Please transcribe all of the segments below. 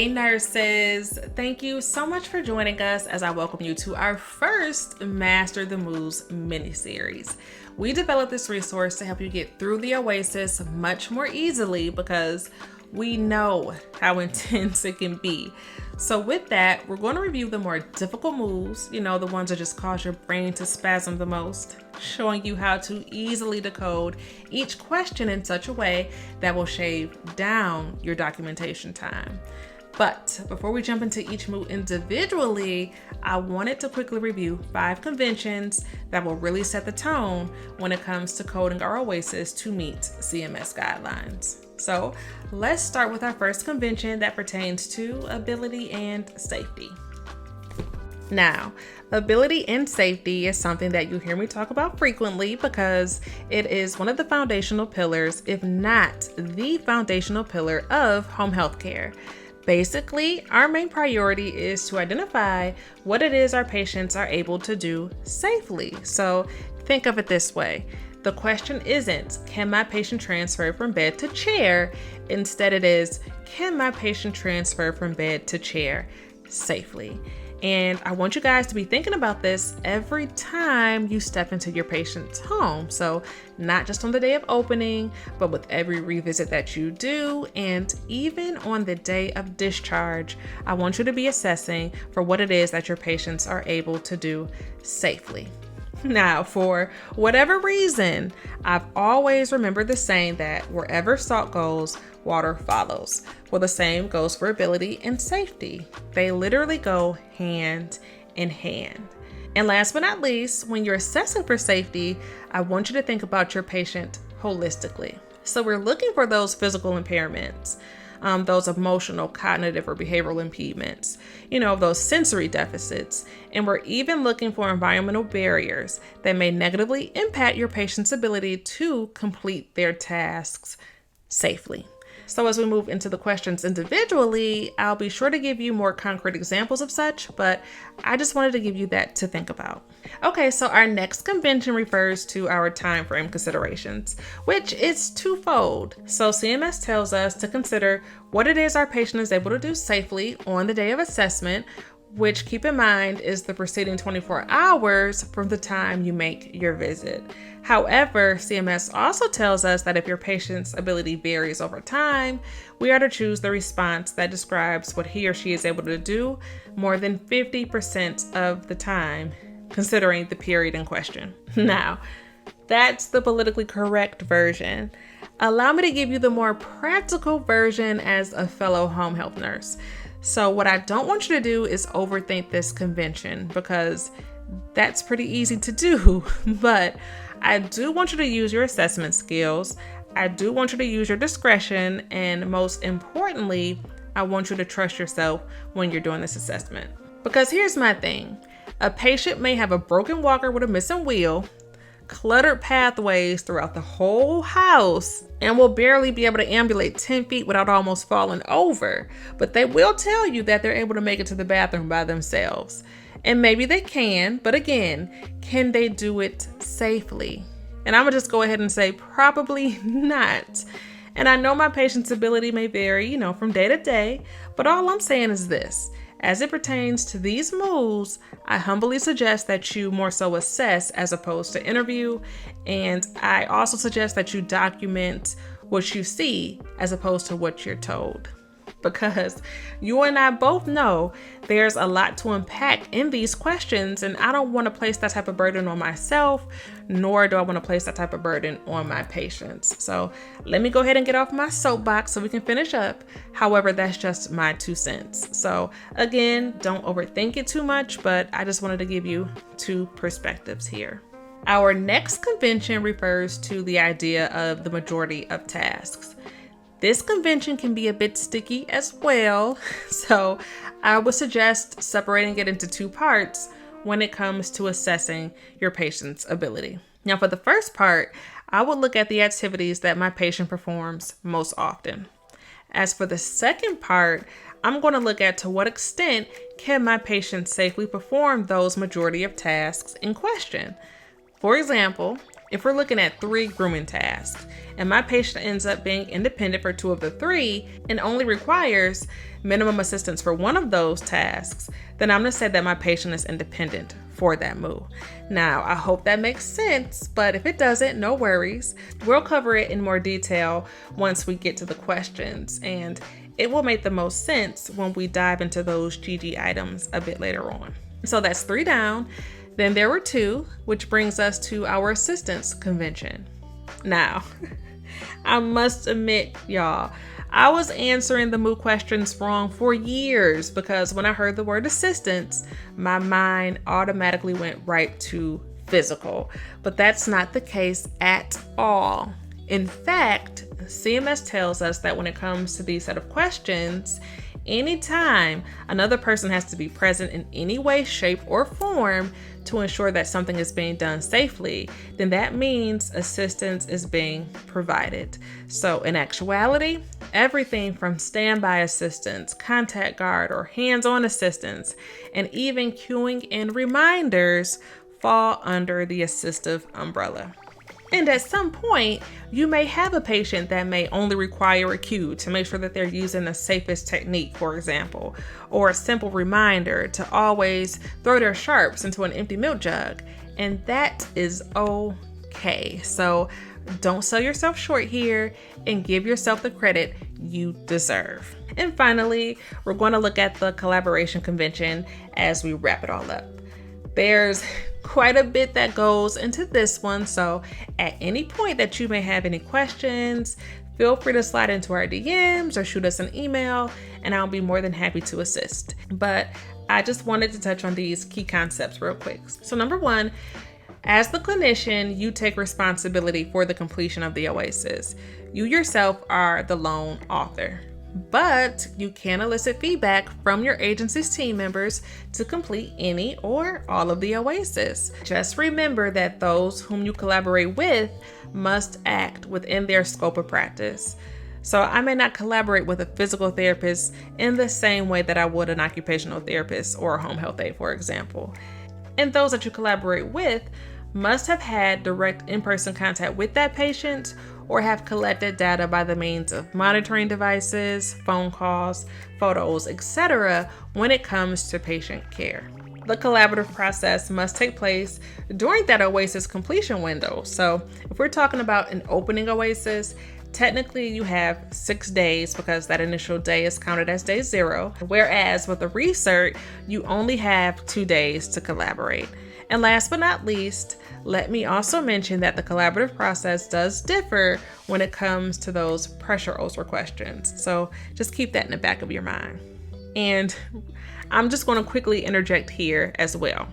Hey nurses, thank you so much for joining us as I welcome you to our first Master the Moves mini-series. We developed this resource to help you get through the OASIS much more easily because we know how intense it can be. So with that, we're going to review the more difficult moves, the ones that just cause your brain to spasm the most, showing you how to easily decode each question in such a way that will shave down your documentation time. But before we jump into each move individually, I wanted to quickly review 5 conventions that will really set the tone when it comes to coding our OASIS to meet CMS guidelines. So let's start with our first convention that pertains to ability and safety. Now, ability and safety is something that you hear me talk about frequently because it is one of the foundational pillars, if not the foundational pillar of home health care. Basically, our main priority is to identify what it is our patients are able to do safely. So think of it this way. The question isn't, can my patient transfer from bed to chair? Instead it is, can my patient transfer from bed to chair safely? And I want you guys to be thinking about this every time you step into your patient's home. So not just on the day of opening, but with every revisit that you do, and even on the day of discharge, I want you to be assessing for what it is that your patients are able to do safely. Now, for whatever reason, I've always remembered the saying that wherever salt goes, water follows. Well, the same goes for ability and safety. They literally go hand in hand. And last but not least, when you're assessing for safety, I want you to think about your patient holistically. So we're looking for those physical impairments, those emotional, cognitive, or behavioral impediments, those sensory deficits. And we're even looking for environmental barriers that may negatively impact your patient's ability to complete their tasks safely. So as we move into the questions individually, I'll be sure to give you more concrete examples of such, but I just wanted to give you that to think about. Okay, so our next convention refers to our time frame considerations, which is twofold. So CMS tells us to consider what it is our patient is able to do safely on the day of assessment, which, keep in mind, is the preceding 24 hours from the time you make your visit. However, CMS also tells us that if your patient's ability varies over time, we are to choose the response that describes what he or she is able to do more than 50% of the time, considering the period in question. Now, that's the politically correct version. Allow me to give you the more practical version as a fellow home health nurse. So what I don't want you to do is overthink this convention because that's pretty easy to do, but I do want you to use your assessment skills. I do want you to use your discretion, and most importantly, I want you to trust yourself when you're doing this assessment. Because here's my thing. A patient may have a broken walker with a missing wheel, cluttered pathways throughout the whole house, and will barely be able to ambulate 10 feet without almost falling over. But they will tell you that they're able to make it to the bathroom by themselves. And maybe they can, but again, can they do it safely? And I'm gonna just go ahead and say probably not. And I know my patient's ability may vary, from day to day, but all I'm saying is this. As it pertains to these moves, I humbly suggest that you more so assess as opposed to interview. And I also suggest that you document what you see as opposed to what you're told. Because you and I both know there's a lot to unpack in these questions, and I don't want to place that type of burden on myself, nor do I want to place that type of burden on my patients. So let me go ahead and get off my soapbox so we can finish up. However, that's just my 2 cents. So again, don't overthink it too much, but I just wanted to give you 2 perspectives here. Our next convention refers to the idea of the majority of tasks. This convention can be a bit sticky as well, so I would suggest separating it into 2 parts when it comes to assessing your patient's ability. Now, for the first part, I would look at the activities that my patient performs most often. As for the second part, I'm going to look at to what extent can my patient safely perform those majority of tasks in question. For example, If we're looking at 3 grooming tasks and my patient ends up being independent for 2 of the 3 and only requires minimum assistance for 1 of those tasks, then I'm going to say that my patient is independent for that move. Now, I hope that makes sense, but if it doesn't, no worries. We'll cover it in more detail once we get to the questions, and it will make the most sense when we dive into those GG items a bit later on. So that's 3 down. Then there were 2, which brings us to our assistance convention. Now, I must admit, y'all, I was answering the MOO questions wrong for years because when I heard the word assistance, my mind automatically went right to physical. But that's not the case at all. In fact, CMS tells us that when it comes to these set of questions, anytime another person has to be present in any way, shape, or form to ensure that something is being done safely, then that means assistance is being provided. So in actuality, everything from standby assistance, contact guard, or hands-on assistance, and even queuing and reminders fall under the assistive umbrella. And at some point, you may have a patient that may only require a cue to make sure that they're using the safest technique, for example, or a simple reminder to always throw their sharps into an empty milk jug. And that is okay. So don't sell yourself short here and give yourself the credit you deserve. And finally, we're going to look at the collaboration convention as we wrap it all up. There's quite a bit that goes into this one, so at any point that you may have any questions, feel free to slide into our DMs or shoot us an email, and I'll be more than happy to assist. But I just wanted to touch on these key concepts real quick. So number 1, as the clinician, you take responsibility for the completion of the OASIS. You yourself are the lone author, but you can elicit feedback from your agency's team members to complete any or all of the OASIS. Just remember that those whom you collaborate with must act within their scope of practice. So I may not collaborate with a physical therapist in the same way that I would an occupational therapist or a home health aide, for example. And those that you collaborate with must have had direct in-person contact with that patient or have collected data by the means of monitoring devices, phone calls, photos, etc. when it comes to patient care. The collaborative process must take place during that OASIS completion window. So if we're talking about an opening OASIS, technically you have 6 days because that initial day is counted as day 0, whereas with a recert, you only have 2 days to collaborate. And last but not least, let me also mention that the collaborative process does differ when it comes to those pressure ulcer questions. So just keep that in the back of your mind. And I'm just going to quickly interject here as well.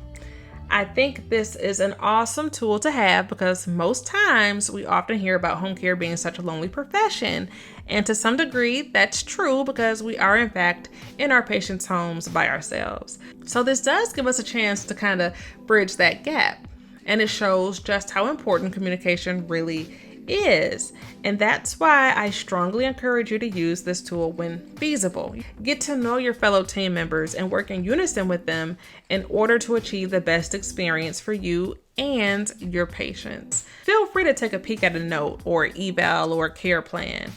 I think this is an awesome tool to have because most times we often hear about home care being such a lonely profession. And to some degree, that's true because we are in fact in our patients' homes by ourselves. So this does give us a chance to kind of bridge that gap. And it shows just how important communication really is. And that's why I strongly encourage you to use this tool when feasible. Get to know your fellow team members and work in unison with them in order to achieve the best experience for you and your patients. Feel free to take a peek at a note or eval or care plan.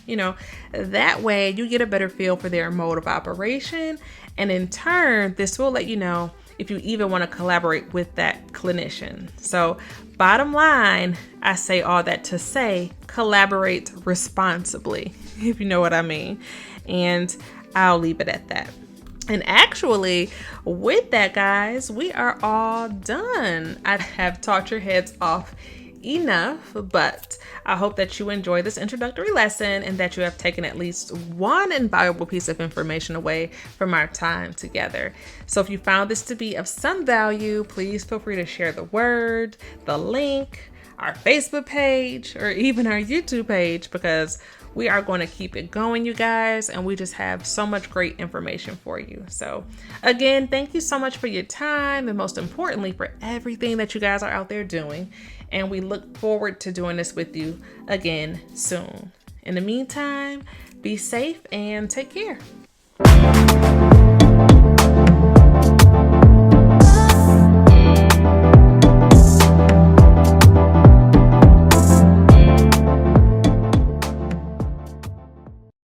That way you get a better feel for their mode of operation. And in turn, this will let you know if you even want to collaborate with that clinician. So bottom line, I say all that to say, collaborate responsibly, if you know what I mean. And I'll leave it at that. And actually, with that, guys, we are all done. I have talked your heads off enough, but I hope that you enjoy this introductory lesson and that you have taken at least one invaluable piece of information away from our time together. So if you found this to be of some value, please feel free to share the word, the link, our Facebook page, or even our YouTube page, because we are going to keep it going, you guys, and we just have so much great information for you. So again, thank you so much for your time and most importantly for everything that you guys are out there doing. And we look forward to doing this with you again soon. In the meantime, be safe and take care.